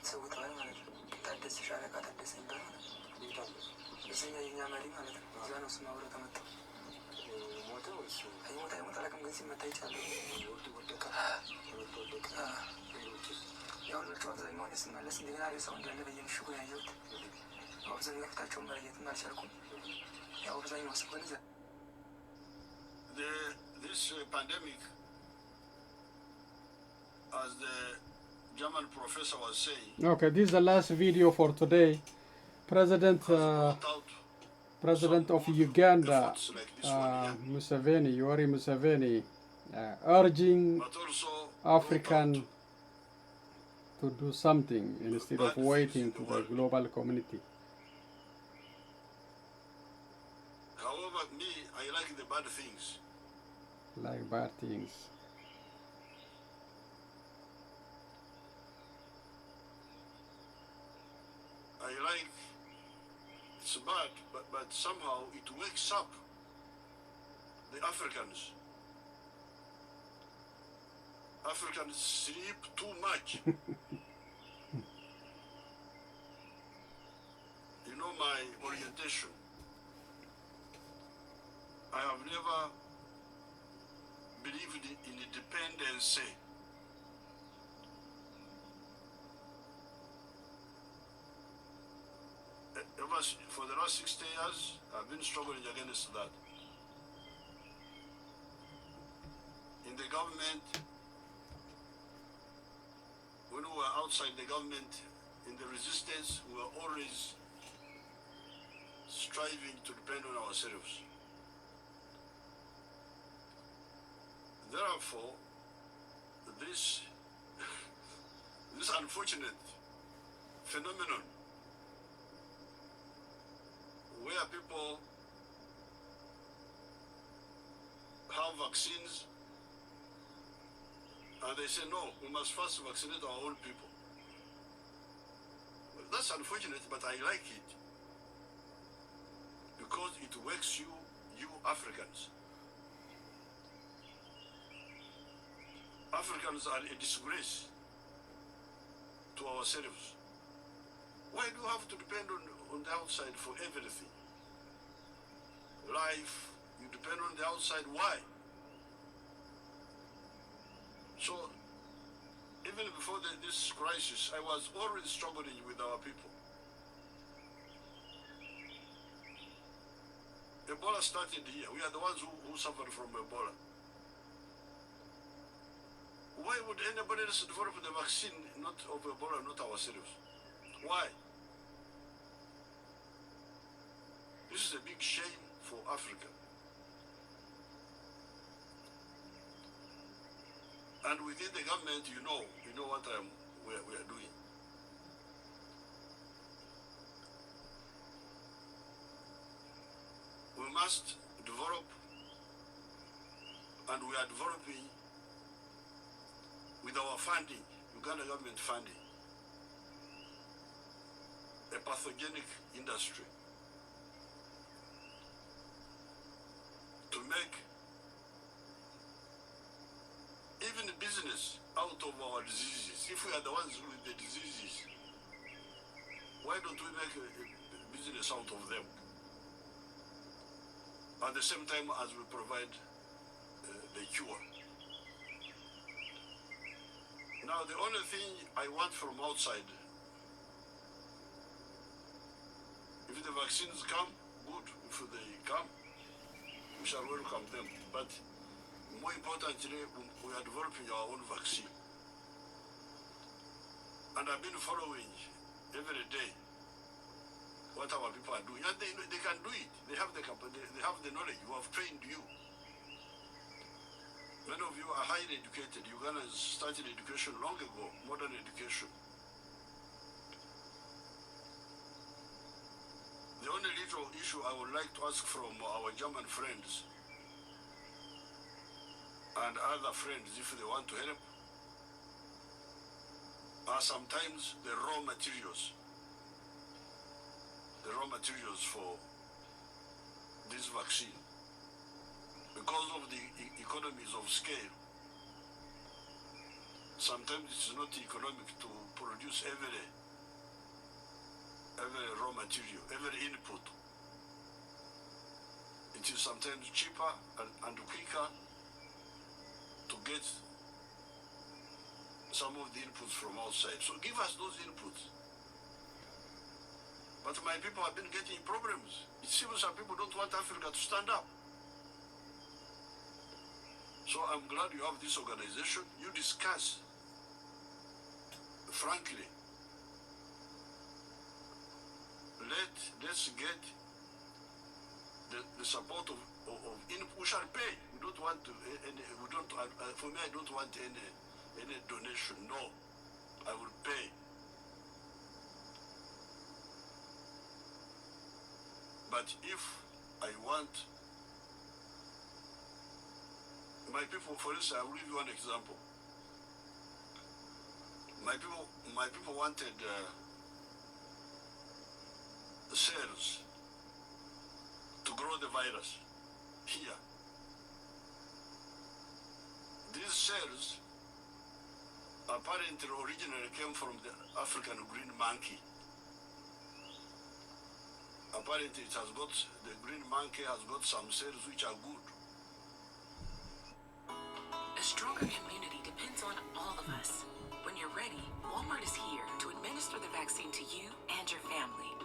ተሰውተዋል ማለት ነው። ታደሰ ሻለቃ ታደሰ ይባል ማለት ነው። ታደሰ እዚኛ የኛ መሪ ማለት ነው። እዛ ነው ስም አብረው ተመጣው ሞተ ወይስ አይሞት አላውቅም፣ ግን ሲመታ ይቻላል። ወደቀ? ያው ልጆቹ አብዛኛውን ስመለስ እንደገና ሬሳው እንዳለ በየምሽጉ ያየሁት። አብዛኛው ፊታቸውን መለየትም አልቻልኩም። ያው አብዛኛው ስኮን እዛ This pandemic, as the German professor was saying, Okay, this is the last video for today. President of Uganda, Museveni, Yoweri Museveni, urging but also African to do something instead of waiting to the global community. however, me, I like the bad things. Like bad things. I like it's bad, but somehow it wakes up the Africans. Africans sleep too much. You know my orientation. I have never believed in independence. For the last 60 years, I've been struggling against that. In the government, when we were outside the government, in the resistance, we were always striving to depend on ourselves. Therefore, this unfortunate phenomenon where people have vaccines and they say, no, we must first vaccinate our own people. Well, that's unfortunate, but I like it because it wakes you Africans. Africans are a disgrace to ourselves. Why do you have to depend on the outside for everything? Life, you depend on the outside. Why? So, even before this crisis, I was already struggling with our people. Ebola started here. We are the ones who suffered from Ebola. Why why would anybody else develop the vaccine not of Ebola, not ourselves? Why? This is a big shame for Africa. And within the government, you know what we are doing. We must develop, and we are developing with our funding, Uganda government funding, a pathogenic industry to make even business out of our diseases. If we are the ones with the diseases, why don't we make a business out of them? At the same time as we provide the cure. Now, the only thing I want from outside, if the vaccines come, good. If they come, we shall welcome them. But more importantly, we are developing our own vaccine. And I've been following every day what our people are doing. And they can do it. They have the knowledge. We have trained you. Many of you are highly educated. Uganda has started education long ago, modern education. The only little issue I would like to ask from our German friends and other friends, if they want to help, are sometimes the raw materials for this vaccine. Because of the economies of scale, sometimes it's not economic to produce every raw material, every input. It is sometimes cheaper and quicker to get some of the inputs from outside. So give us those inputs. But my people have been getting problems. It seems some people don't want Africa to stand up. So I'm glad you have this organization. You discuss, frankly. Let's get the support of we shall pay. We don't want to for me I don't want any donation. No, I will pay. But if I want my people, for instance, I will give you one example. My people wanted cells to grow the virus here. These cells apparently originally came from the African green monkey. Apparently the green monkey has got some cells which are good. A stronger community depends on all of us. When you're ready, Walmart is here to administer the vaccine to you and your family.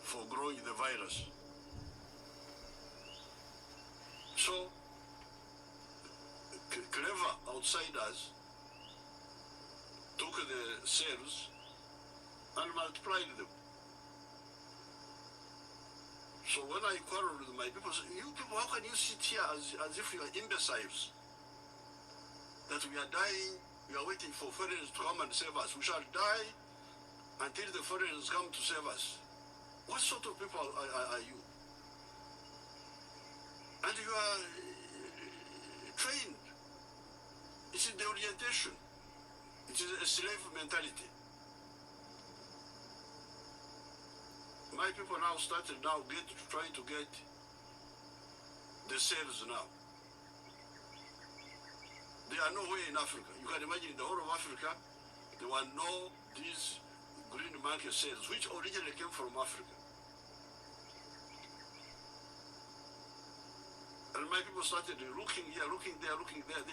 For growing the virus. So, clever outsiders took the cells and multiplied them. So when I quarreled with my people, I said, you people, how can you sit here as if you are imbeciles? That we are dying, we are waiting for foreigners to come and save us. We shall die until the foreigners come to save us. What sort of people are you? And you are trained. It's in the orientation. It is a slave mentality. My people now started trying to get the cells now. They are nowhere in Africa. You can imagine in the whole of Africa, there were no these green monkey cells, which originally came from Africa. And my people started looking here, looking there, looking there.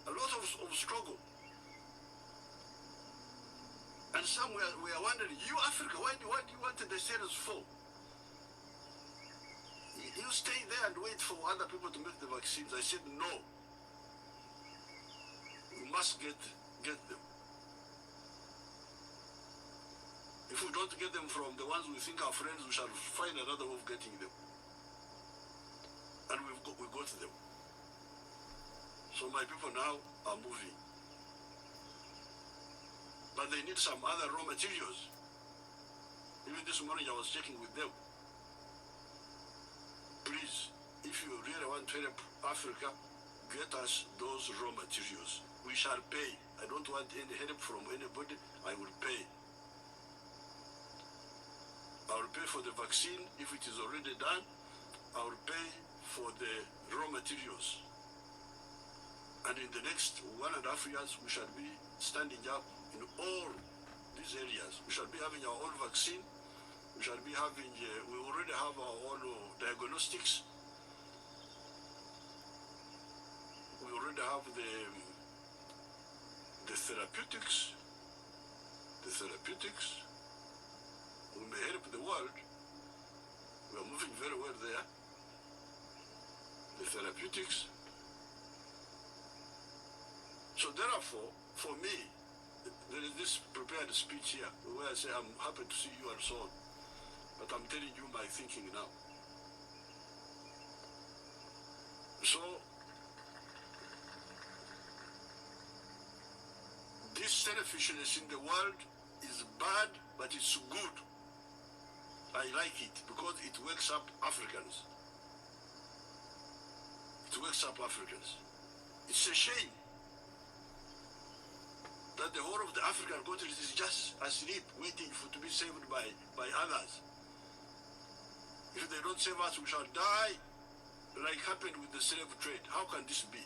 A lot of struggle. And some were wondering, you Africa, why do you want the cells for? you stay there and wait for other people to make the vaccines. I said, no. We must get them. If we don't get them from the ones we think are friends, we shall find another way of getting them. And we got them. So my people now are moving. But they need some other raw materials. Even this morning I was checking with them. Please, if you really want to help Africa, get us those raw materials. We shall pay. I don't want any help from anybody. I will pay. I will pay for the vaccine if it is already done. I will pay for the raw materials. And in the next 1.5 years, we shall be standing up in all these areas. We shall be having our own vaccine. We shall be having, we already have our own diagnostics. We already have the therapeutics. The therapeutics. We may help the world. We are moving very well there. The therapeutics. So therefore, for me, there is this prepared speech here where I say I'm happy to see you and so on. But I'm telling you my thinking now. So, this selfishness in the world is bad, but it's good. I like it because it wakes up Africans. It wakes up Africans. It's a shame that the whole of the African countries is just asleep, waiting to be saved by others. If they don't save us, we shall die, like happened with the slave trade. How can this be?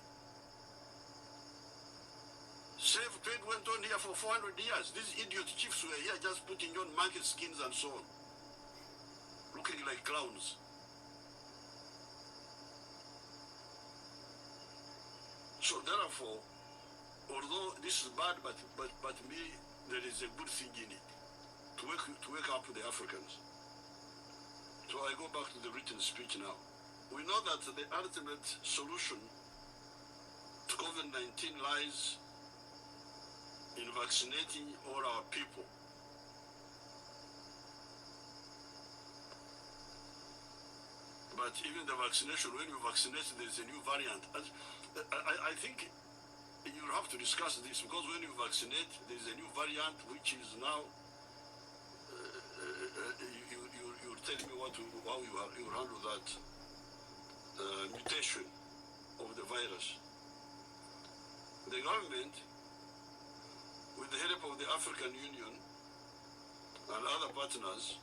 Slave trade went on here for 400 years. These idiot chiefs were here just putting on monkey skins and so on, looking like clowns. So therefore, although this is bad, but me, there is a good thing in it, to wake up the Africans. So I go back to the written speech now. We know that the ultimate solution to COVID-19 lies in vaccinating all our people. But even the vaccination, when you vaccinate, there's a new variant. I think you'll have to discuss this, because when you vaccinate, there's a new variant which is now, you'll tell me how you handle that mutation of the virus. The government, with the help of the African Union and other partners,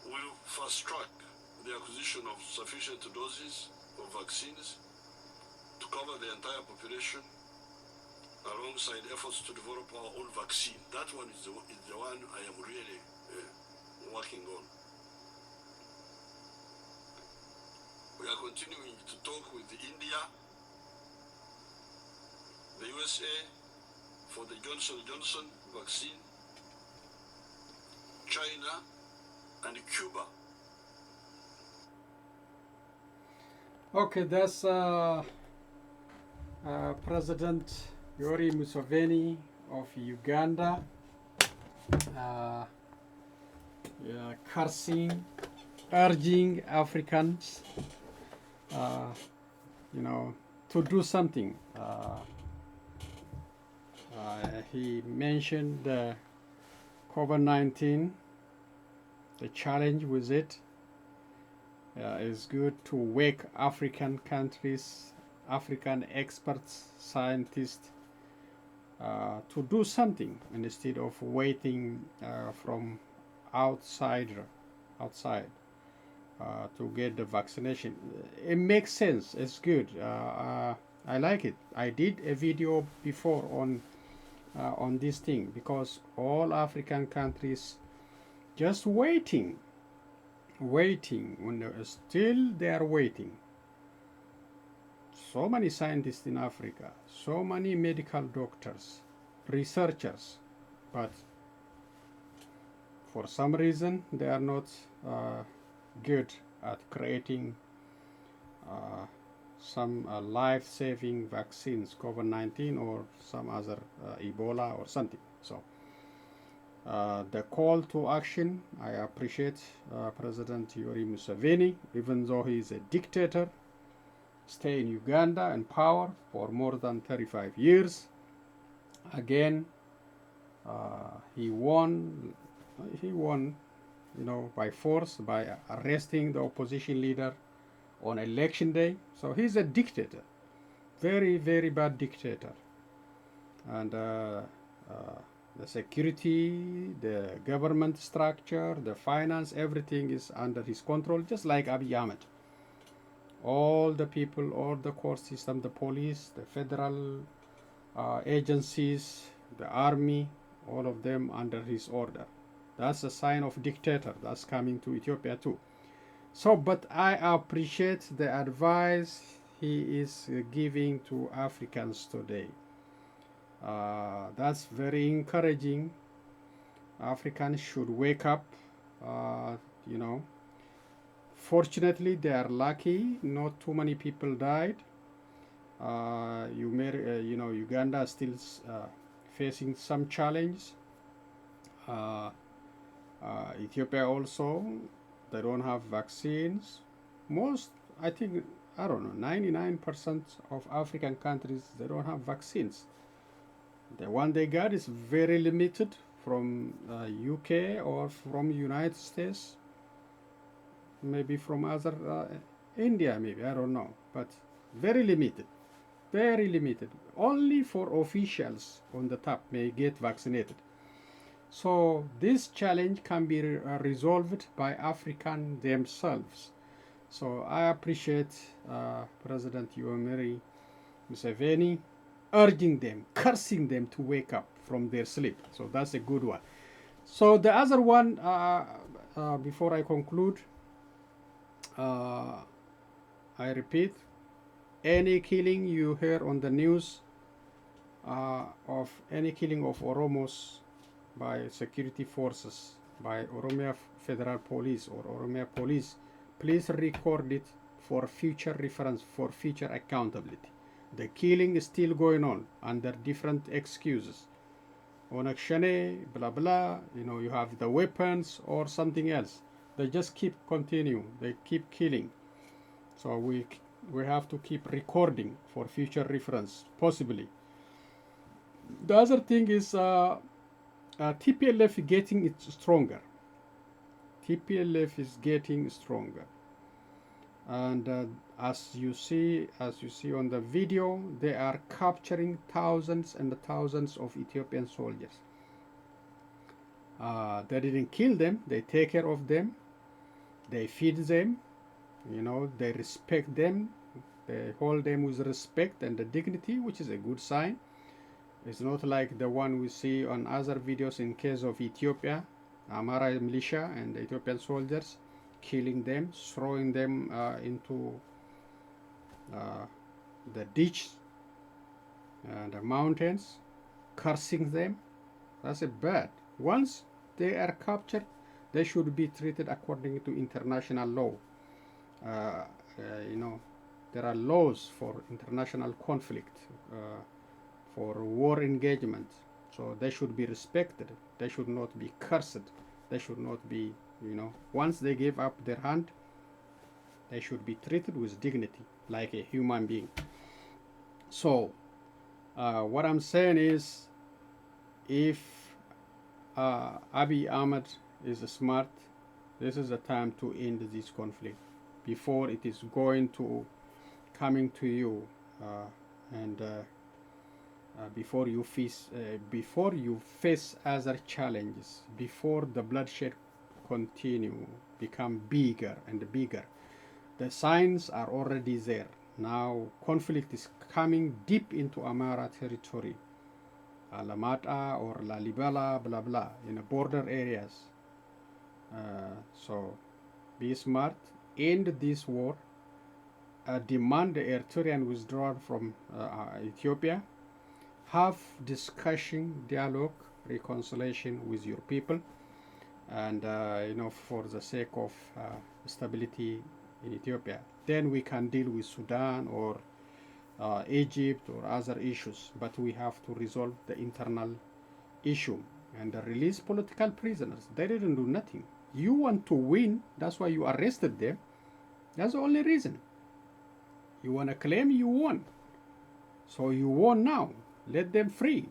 will fast-track the acquisition of sufficient doses of vaccines to cover the entire population, alongside efforts to develop our own vaccine. That one is the one I am really working on. We are continuing to talk with India, the USA for the Johnson & Johnson vaccine, China, and Cuba. Okay, that's President Yoweri Museveni of Uganda, cursing, urging Africans, to do something. He mentioned the COVID-19, the challenge with it. Is good to wake African countries, African experts, scientists, to do something instead of waiting from outside to get the vaccination. It makes sense. It's good. I like it. I did a video before on this thing, because all African countries just waiting, when still they are waiting. So many scientists in Africa, so many medical doctors, researchers, but for some reason they are not good at creating some life-saving vaccines, COVID-19 or some other Ebola or something. So the call to action, I appreciate President Yoweri Museveni, even though he is a dictator, stay in Uganda in power for more than 35 years. Again, he won, by force, by arresting the opposition leader on election day. So he's a dictator, very, very bad dictator. And the security, the government structure, the finance, everything is under his control, just like Abiy Ahmed. All the people, all the court system, the police, the federal agencies, the army, all of them under his order. That's a sign of dictator. That's coming to Ethiopia too. So, but I appreciate the advice he is giving to Africans today. That's very encouraging. Africans should wake up. Fortunately, they are lucky. Not too many people died. Uganda is still facing some challenge. Ethiopia also, they don't have vaccines. Most, I think, 99% of African countries, they don't have vaccines. The one they got is very limited from UK or from United States, maybe from other India, maybe, I don't know, but very limited. Very limited. Only for officials on the top may get vaccinated. So this challenge can be resolved by Africans themselves. So I appreciate President Yoweri Museveni urging them, cursing them to wake up from their sleep. So that's a good one. So the other one, before I conclude, I repeat, any killing you hear on the news of any killing of Oromos by security forces, by Oromia Federal Police or Oromia Police, please record it for future reference, for future accountability. The killing is still going on under different excuses. Onakshane, blah blah, you have the weapons or something else. They just keep continuing, they keep killing. So we have to keep recording for future reference, possibly. The other thing is TPLF getting it stronger. TPLF is getting stronger, and as you see on the video, they are capturing thousands and thousands of Ethiopian soldiers. They didn't kill them; they take care of them, they feed them, they respect them, they hold them with respect and dignity, which is a good sign. It's not like the one we see on other videos in case of Ethiopia, Amara militia and the Ethiopian soldiers killing them, throwing them into the ditch and the mountains, cursing them. That's a bad. Once they are captured, they should be treated according to international law. There are laws for international conflict, for war engagement. So they should be respected. They should not be cursed. They should not be, once they give up their hand, they should be treated with dignity, like a human being. So what I'm saying is, if Abiy Ahmed is smart, this is the time to end this conflict before it is going to coming to you, and before you face other challenges, before the bloodshed become bigger and bigger. The signs are already there. Now conflict is coming deep into Amara territory, Alamata or Lalibela, blah blah, in the border areas. So be smart, end this war, demand the Eritrean withdrawal from Ethiopia, have discussion, dialogue, reconciliation with your people, and for the sake of stability in Ethiopia. Then we can deal with Sudan or Egypt or other issues, but we have to resolve the internal issue and release political prisoners. They didn't do nothing. You want to win, that's why you arrested them. That's the only reason. You want to claim you won. So you won now. Let them free.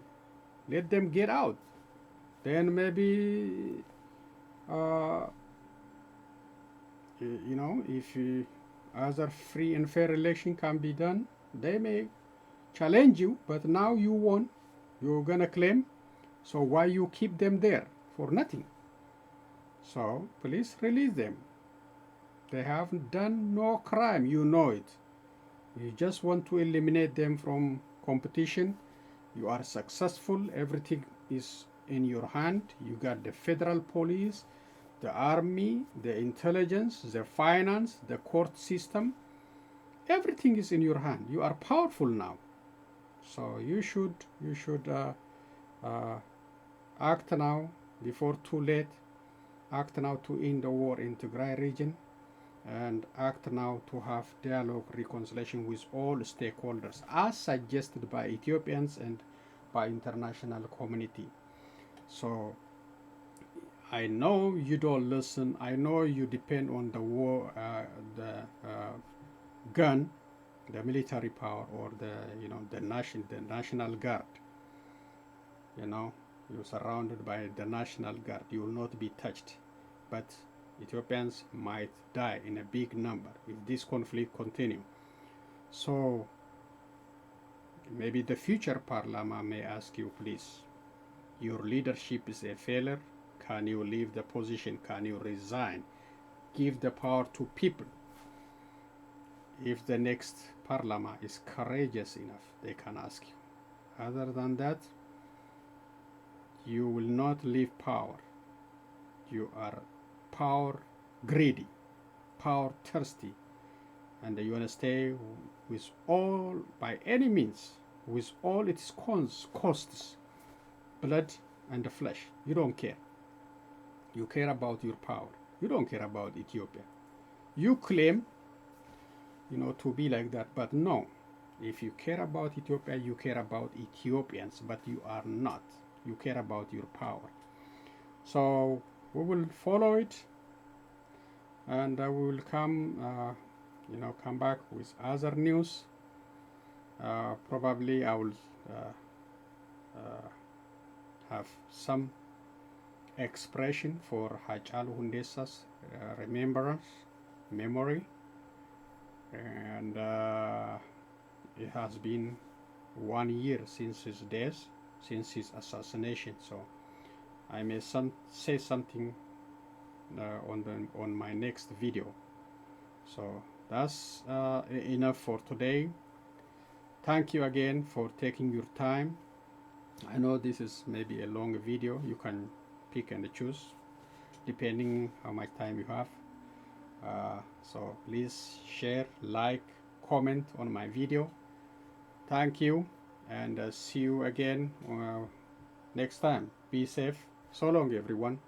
Let them get out. Then maybe, if other free and fair election can be done, they may challenge you, but now you won. You're gonna claim. So why you keep them there for nothing? So please release them. They have done no crime, you know it. You just want to eliminate them from competition. You are successful. Everything is in your hand. You got the federal police, the army, the intelligence, the finance, the court system. Everything is in your hand. You are powerful now. So you should act now before too late. Act now to end the war in Tigray region, and act now to have dialogue, reconciliation with all stakeholders, as suggested by Ethiopians and by international community. So I know you don't listen. I know you depend on the war, gun, the military power, or the national guard. You're surrounded by the national guard. You will not be touched, but Ethiopians might die in a big number if this conflict continues. So maybe the future parliament may ask you, please, your leadership is a failure. Can you leave the position? Can you resign? Give the power to people. If the next parliament is courageous enough, they can ask you. Other than that, you will not leave power. You are power greedy, power thirsty, and you want to stay with all, by any means, with all its costs, blood and flesh. You don't care. You care about your power. You don't care about Ethiopia. You claim, to be like that, but no. If you care about Ethiopia, you care about Ethiopians, but you are not. You care about your power. So we will follow it, and we will come back with other news. Probably I will have some expression for Hachalu Hundesa's memory, and it has been 1 year since his death, since his assassination. So I may say something on my next video. So that's enough for today. Thank you again for taking your time. I know this is maybe a long video. You can pick and choose depending how much time you have. So please share, like, comment on my video. Thank you, and see you again next time. Be safe. So long, everyone.